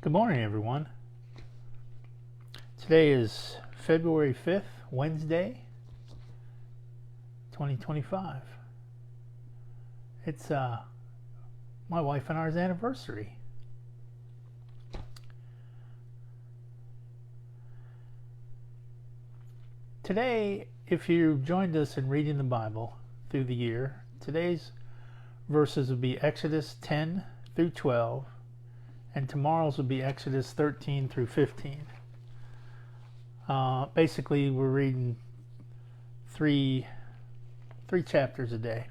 Good morning, everyone. Today is February 5th, Wednesday, 2025. It's my wife and I's anniversary. Today, if you've joined us in reading the Bible through the year, today's verses will be Exodus 10 through 12, and tomorrow's will be Exodus 13 through 15. Basically, we're reading three chapters a day.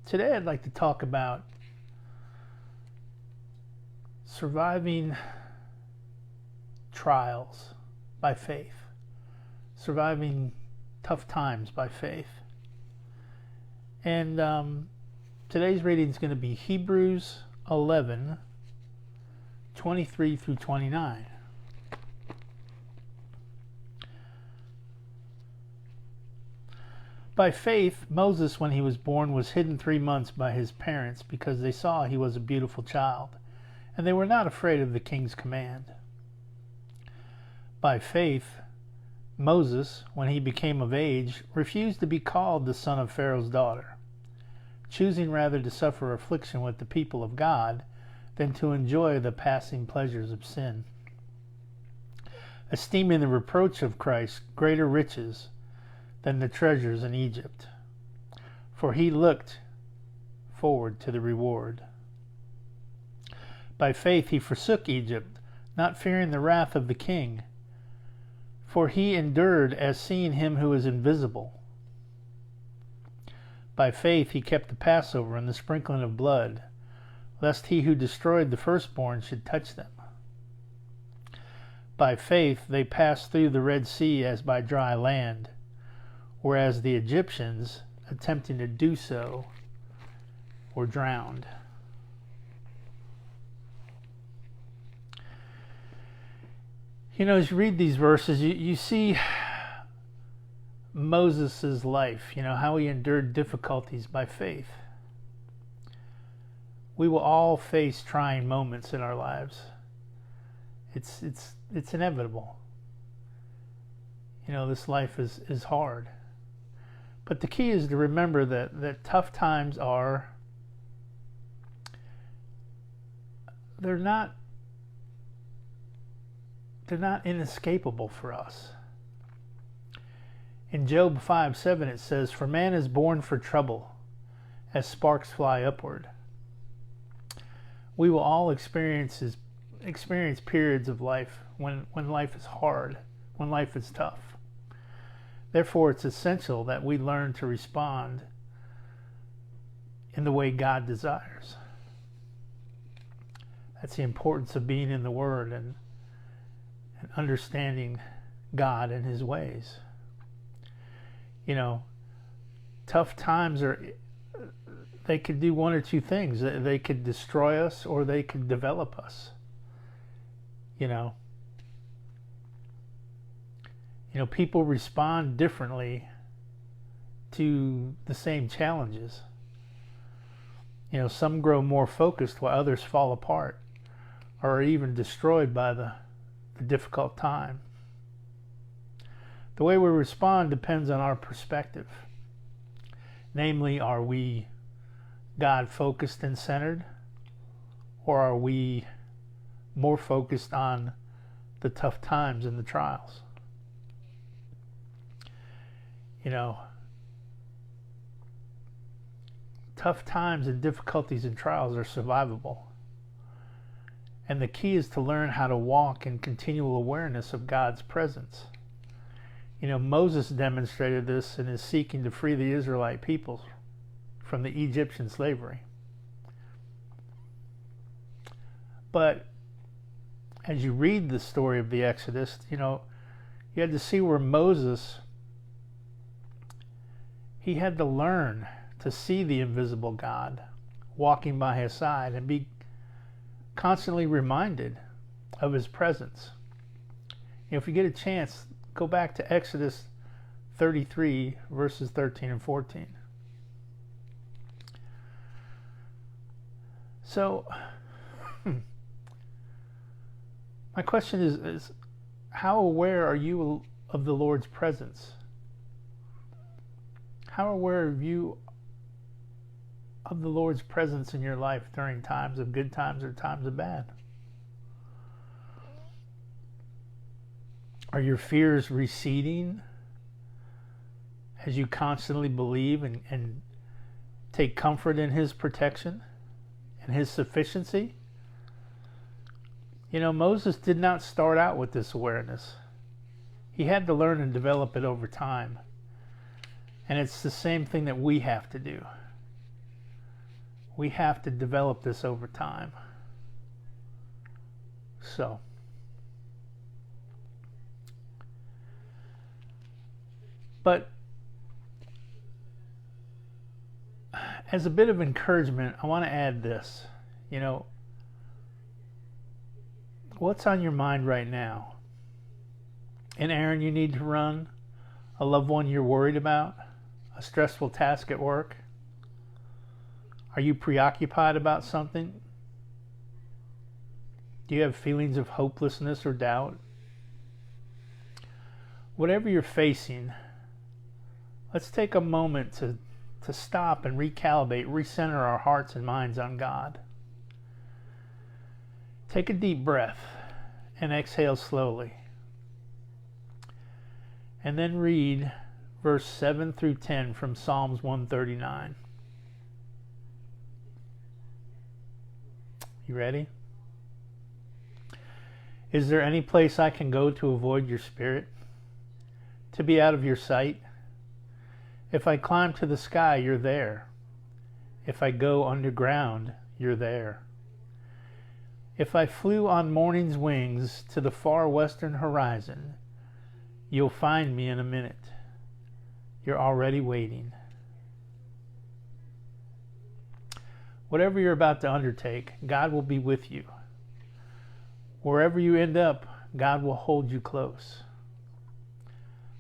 Today, I'd like to talk about surviving trials by faith, surviving tough times by faith. And today's reading is going to be Hebrews 11, 23 through 29. By faith, Moses, when he was born, was hidden 3 months by his parents because they saw he was a beautiful child, and they were not afraid of the king's command. By faith, Moses, when he became of age, refused to be called the son of Pharaoh's daughter, choosing rather to suffer affliction with the people of God than to enjoy the passing pleasures of sin, esteeming the reproach of Christ greater riches than the treasures in Egypt, for he looked forward to the reward. By faith he forsook Egypt, not fearing the wrath of the king, for he endured as seeing him who is invisible. By faith he kept the Passover and the sprinkling of blood, lest he who destroyed the firstborn should touch them. By faith they passed through the Red Sea as by dry land, whereas the Egyptians, attempting to do so, were drowned. You know, as you read these verses, you see Moses' life, how he endured difficulties by faith. We will all face trying moments in our lives. It's inevitable. This life is hard. But the key is to remember that tough times they're not inescapable for us. In Job 5:7 it says, "For man is born for trouble, as sparks fly upward." We will all experience periods of life when life is hard, when life is tough. Therefore, it's essential that we learn to respond in the way God desires. That's the importance of being in the Word and understanding God and His ways. Tough times they could do one or two things. They could destroy us or they could develop us. People respond differently to the same challenges. Some grow more focused while others fall apart or are even destroyed by the difficult time. The way we respond depends on our perspective. Namely, are we God-focused and centered, or are we more focused on the tough times and the trials? Tough times and difficulties and trials are survivable. And the key is to learn how to walk in continual awareness of God's presence. Moses demonstrated this in his seeking to free the Israelite people from the Egyptian slavery. But as you read the story of the Exodus, you had to see where Moses, he had to learn to see the invisible God walking by his side and be constantly reminded of his presence. If you get a chance, go back to Exodus 33, verses 13 and 14. So, my question is how aware are you of the Lord's presence? How aware are you of the Lord's presence in your life during times of good times or times of bad? Are your fears receding as you constantly believe and take comfort in His protection and His sufficiency? You know, Moses did not start out with this awareness. He had to learn and develop it over time. And it's the same thing that we have to do. We have to develop this over time. So, but as a bit of encouragement, I want to add this. You know, what's on your mind right now? An errand you need to run? A loved one you're worried about? A stressful task at work? Are you preoccupied about something? Do you have feelings of hopelessness or doubt? Whatever you're facing, let's take a moment to stop and recalibrate, recenter our hearts and minds on God. Take a deep breath and exhale slowly. And then read verse 7 through 10 from Psalms 139. You ready? Is there any place I can go to avoid your spirit? To be out of your sight? If I climb to the sky, you're there. If I go underground, you're there. If I flew on morning's wings to the far western horizon, you'll find me in a minute. You're already waiting. Whatever you're about to undertake, God will be with you. Wherever you end up, God will hold you close.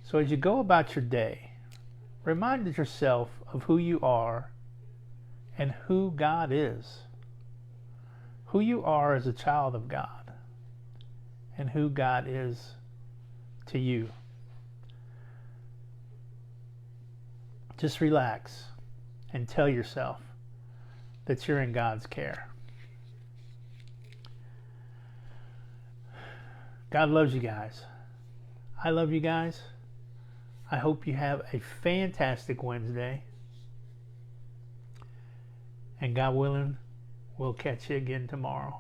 So as you go about your day, remind yourself of who you are and who God is. Who you are as a child of God and who God is to you. Just relax and tell yourself that you're in God's care. God loves you guys. I love you guys. I hope you have a fantastic Wednesday. And God willing, we'll catch you again tomorrow.